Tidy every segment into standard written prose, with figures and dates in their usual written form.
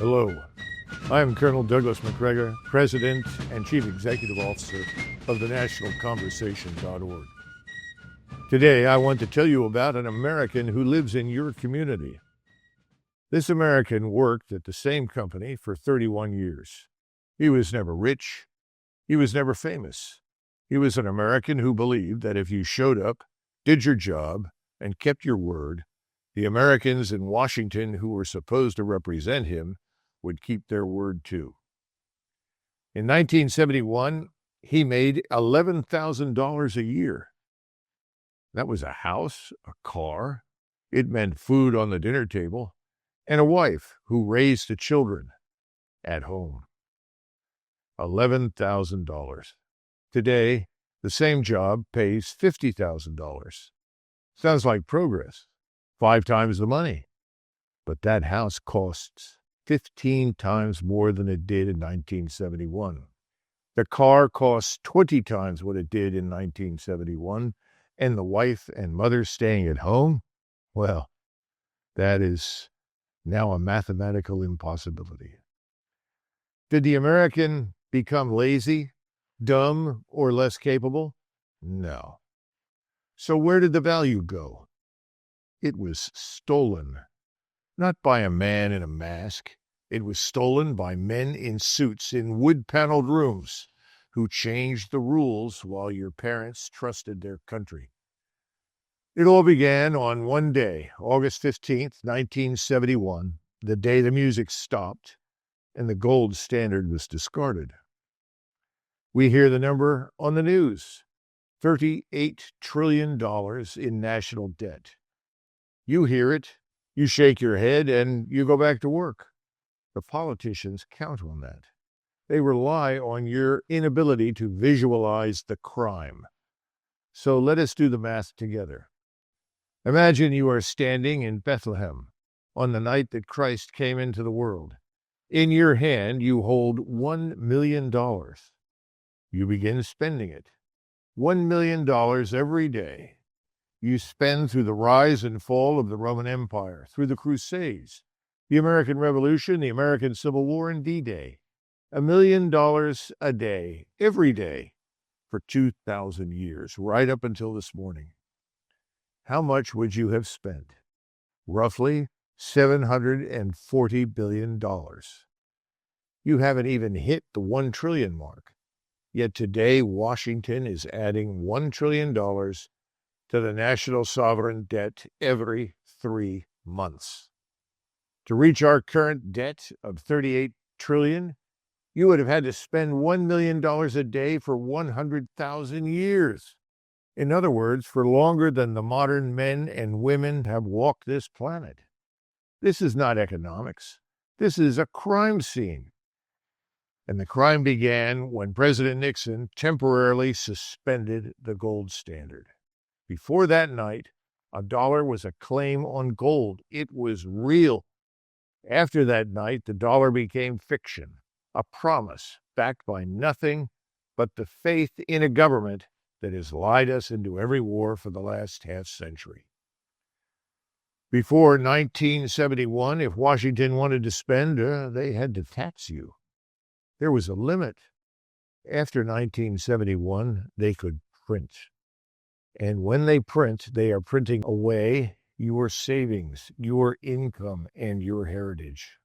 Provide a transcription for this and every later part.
Hello, I am Colonel Douglas Macgregor, President and Chief Executive Officer of the nationalconversation.org. Today, I want to tell you about an American who lives in your community. This American worked at the same company for 31 years. He was never rich. He was never famous. He was an American who believed that if you showed up, did your job, and kept your word, the Americans in Washington who were supposed to represent him would keep their word too. In 1971, he made $11,000 a year. That was a house, a car. It meant food on the dinner table, and a wife who raised the children at home. $11,000. Today, the same job pays $50,000. Sounds like progress. 5 times the money. But that house costs 15 times more than it did in 1971. The car costs 20 times what it did in 1971. And the wife and mother staying at home? Well, that is now a mathematical impossibility. Did the American become lazy, dumb, or less capable? No. So where did the value go? It was stolen. Not by a man in a mask. It was stolen by men in suits in wood-paneled rooms who changed the rules while your parents trusted their country. It all began on one day, August 15th, 1971, the day the music stopped and the gold standard was discarded. We hear the number on the news, $38 trillion in national debt. You hear it, you shake your head, and you go back to work. The politicians count on that. They rely on your inability to visualize the crime. So let us do the math together. Imagine you are standing in Bethlehem on the night that Christ came into the world. In your hand, you hold $1 million. You begin spending it. $1 million every day. You spend through the rise and fall of the Roman Empire, through the Crusades, the American Revolution, the American Civil War, and D-Day. $1 million a day, every day, for 2,000 years, right up until this morning. How much would you have spent? Roughly $740 billion. You haven't even hit the 1 trillion mark. Yet today, Washington is adding $1 trillion to the national sovereign debt every 3 months. To reach our current debt of $38 trillion, you would have had to spend $1 million a day for 100,000 years. In other words, for longer than the modern men and women have walked this planet. This is not economics. This is a crime scene. And the crime began when President Nixon temporarily suspended the gold standard. Before that night, a dollar was a claim on gold. It was real. After that night, the dollar became fiction, a promise backed by nothing but the faith in a government that has lied us into every war for the last half-century. Before 1971, if Washington wanted to spend, they had to tax you. There was a limit. After 1971, they could print. And when they print, they are printing away your savings, your income, and your heritage.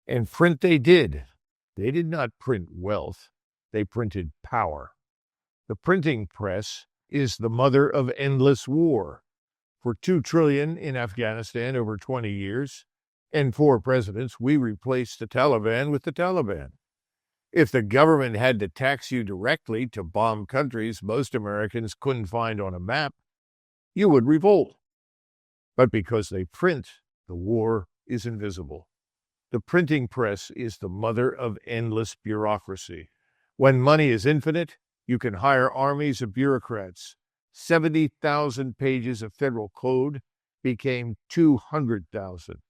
And print they did. They did not print wealth. They printed power. The printing press is the mother of endless war. For $2 trillion in Afghanistan over 20 years, and 4 presidents, we replaced the Taliban with the Taliban. If the government had to tax you directly to bomb countries most Americans couldn't find on a map, you would revolt. But because they print, the war is invisible. The printing press is the mother of endless bureaucracy. When money is infinite, you can hire armies of bureaucrats. 70,000 pages of federal code became 200,000.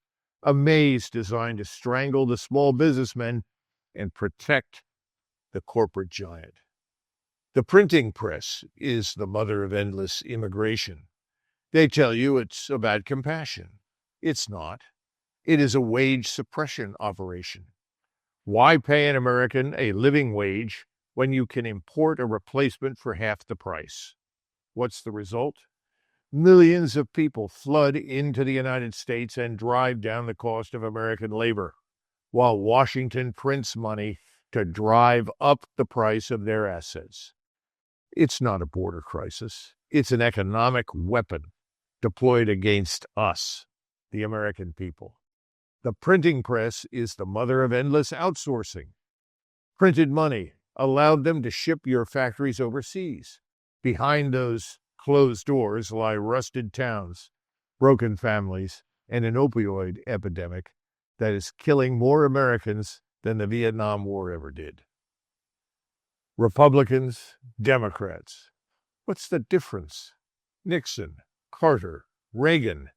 A maze designed to strangle the small businessmen and protect the corporate giant. The printing press is the mother of endless immigration. They tell you it's about compassion. It's not. It is a wage suppression operation. Why pay an American a living wage when you can import a replacement for half the price? What's the result? Millions of people flood into the United States and drive down the cost of American labor, while Washington prints money to drive up the price of their assets. It's not a border crisis. It's an economic weapon deployed against us, the American people. The printing press is the mother of endless outsourcing. Printed money allowed them to ship your factories overseas. Behind those closed doors lie rusted towns, broken families, and an opioid epidemic that is killing more Americans than the Vietnam War ever did. Republicans, Democrats. What's the difference? Nixon, Carter, Reagan,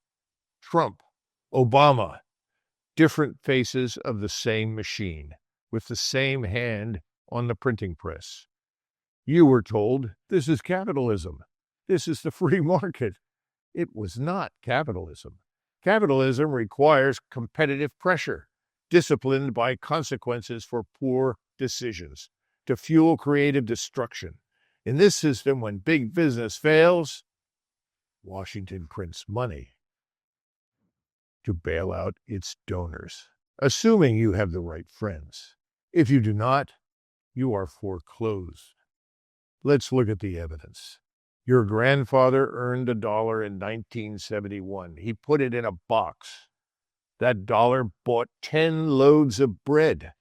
Trump, Obama. Different faces of the same machine, with the same hand on the printing press. You were told, this is capitalism. This is the free market. It was not capitalism. Capitalism requires competitive pressure, disciplined by consequences for poor decisions, to fuel creative destruction. In this system, when big business fails, Washington prints money to bail out its donors, assuming you have the right friends. If you do not, you are foreclosed. Let's look at the evidence. Your grandfather earned $1 in 1971. He put it in a box. That dollar bought 10 loads of bread.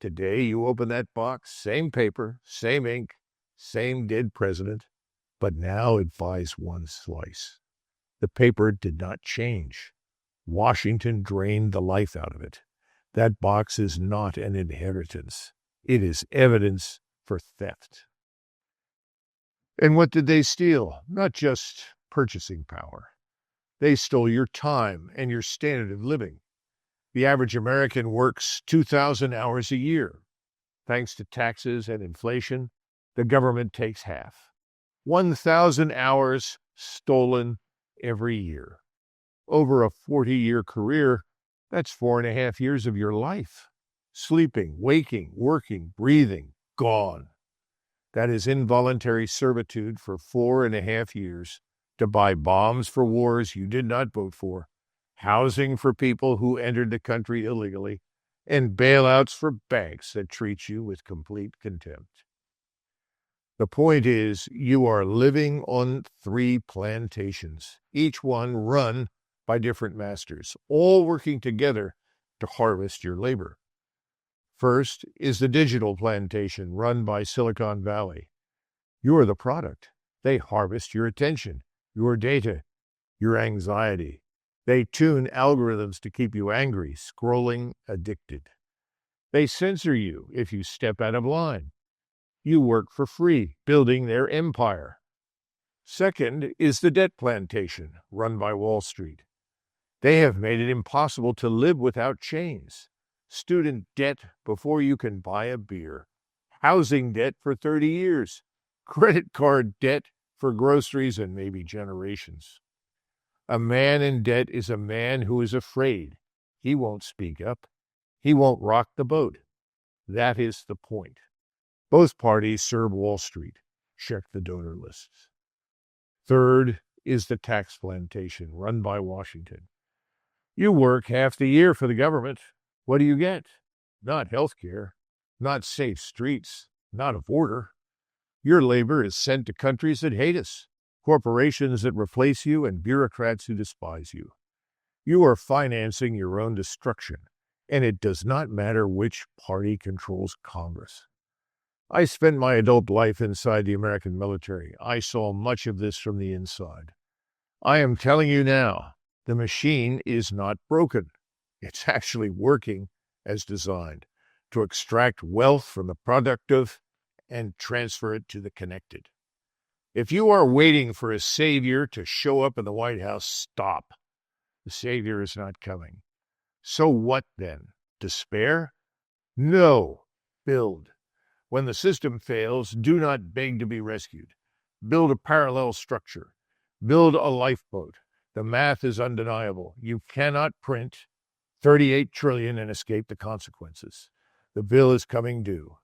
Today, you open that box, same paper, same ink, same dead president, but now it buys one slice. The paper did not change. Washington drained the life out of it. That box is not an inheritance. It is evidence for theft. And what did they steal? Not just purchasing power. They stole your time and your standard of living. The average American works 2,000 hours a year. Thanks to taxes and inflation, the government takes half. 1,000 hours stolen every year. Over a 40-year career, that's 4.5 years of your life. Sleeping, waking, working, breathing, gone. That is involuntary servitude for 4.5 years to buy bombs for wars you did not vote for, housing for people who entered the country illegally, and bailouts for banks that treat you with complete contempt. The point is, you are living on 3 plantations, each one run by different masters, all working together to harvest your labor. First is the digital plantation run by Silicon Valley. You are the product. They harvest your attention, your data, your anxiety. They tune algorithms to keep you angry, scrolling, addicted. They censor you if you step out of line. You work for free, building their empire. Second is the debt plantation run by Wall Street. They have made it impossible to live without chains. Student debt before you can buy a beer. Housing debt for 30 years. Credit card debt for groceries and maybe generations. A man in debt is a man who is afraid. He won't speak up. He won't rock the boat. That is the point. Both parties serve Wall Street. Check the donor lists. Third is the tax plantation run by Washington. You work half the year for the government. What do you get? Not health care, not safe streets, not a border. Your labor is sent to countries that hate us, corporations that replace you, and bureaucrats who despise you. You are financing your own destruction, and it does not matter which party controls Congress. I spent my adult life inside the American military. I saw much of this from the inside. I am telling you now, the machine is not broken. It's actually working as designed to extract wealth from the productive and transfer it to the connected. If you are waiting for a savior to show up in the White House, stop. The savior is not coming. So what then? Despair? No. Build. When the system fails, do not beg to be rescued. Build a parallel structure. Build a lifeboat. The math is undeniable. You cannot print $38 trillion and escape the consequences. The bill is coming due.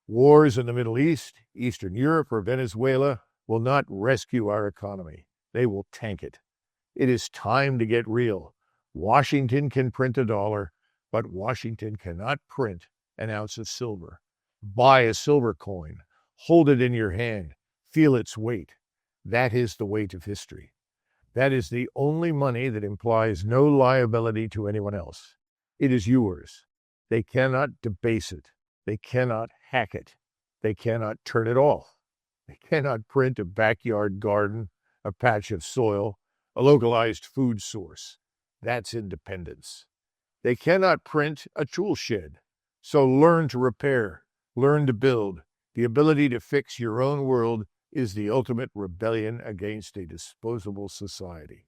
Wars in the Middle East, Eastern Europe, or Venezuela will not rescue our economy. They will tank it. It is time to get real. Washington can print a dollar, but Washington cannot print an ounce of silver. Buy a silver coin. Hold it in your hand. Feel its weight. That is the weight of history. That is the only money that implies no liability to anyone else. It is yours. They cannot debase it. They cannot hack it. They cannot turn it off. They cannot print a backyard garden, a patch of soil, a localized food source. That's independence. They cannot print a tool shed. So learn to repair, learn to build. The ability to fix your own world is the ultimate rebellion against a disposable society.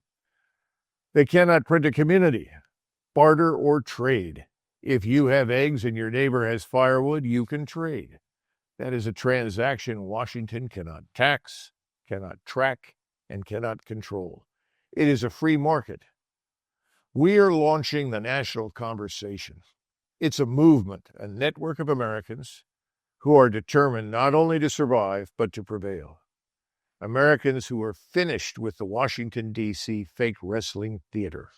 They cannot print a community, barter or trade. If you have eggs and your neighbor has firewood, you can trade. That is a transaction Washington cannot tax, cannot track, and cannot control. It is a free market. We are launching the national conversation. It's a movement, a network of Americans who are determined not only to survive, but to prevail. Americans who are finished with the Washington, D.C. fake wrestling theater.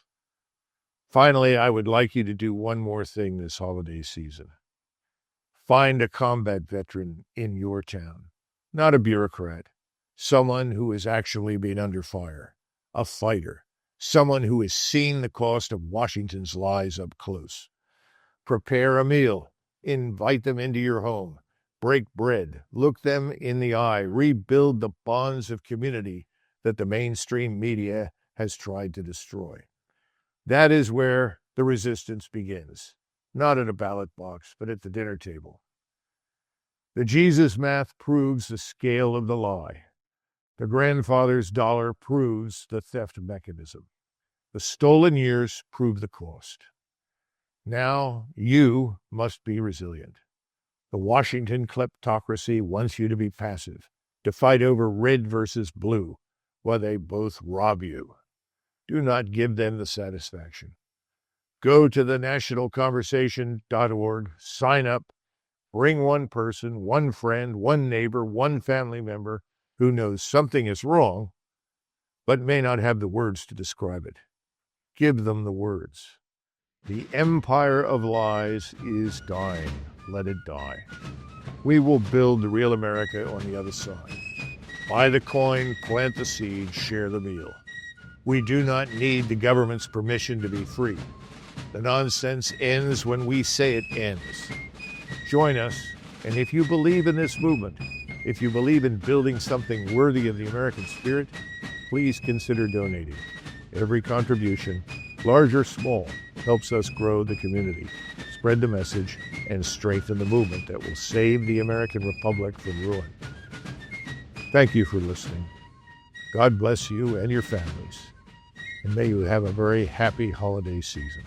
Finally, I would like you to do one more thing this holiday season. Find a combat veteran in your town, not a bureaucrat, someone who has actually been under fire, a fighter, someone who has seen the cost of Washington's lies up close. Prepare a meal, invite them into your home, break bread, look them in the eye, rebuild the bonds of community that the mainstream media has tried to destroy. That is where the resistance begins, not at a ballot box, but at the dinner table. The Jesus math proves the scale of the lie. The grandfather's dollar proves the theft mechanism. The stolen years prove the cost. Now you must be resilient. The Washington kleptocracy wants you to be passive, to fight over red versus blue, while they both rob you. Do not give them the satisfaction. Go to thenationalconversation.org, sign up, bring one person, one friend, one neighbor, one family member who knows something is wrong, but may not have the words to describe it. Give them the words. The empire of lies is dying. Let it die. We will build the real America on the other side. Buy the coin, plant the seed, share the meal. We do not need the government's permission to be free. The nonsense ends when we say it ends. Join us, and if you believe in this movement, if you believe in building something worthy of the American spirit, please consider donating. Every contribution, large or small, helps us grow the community, spread the message, and strengthen the movement that will save the American Republic from ruin. Thank you for listening. God bless you and your families, and may you have a very happy holiday season.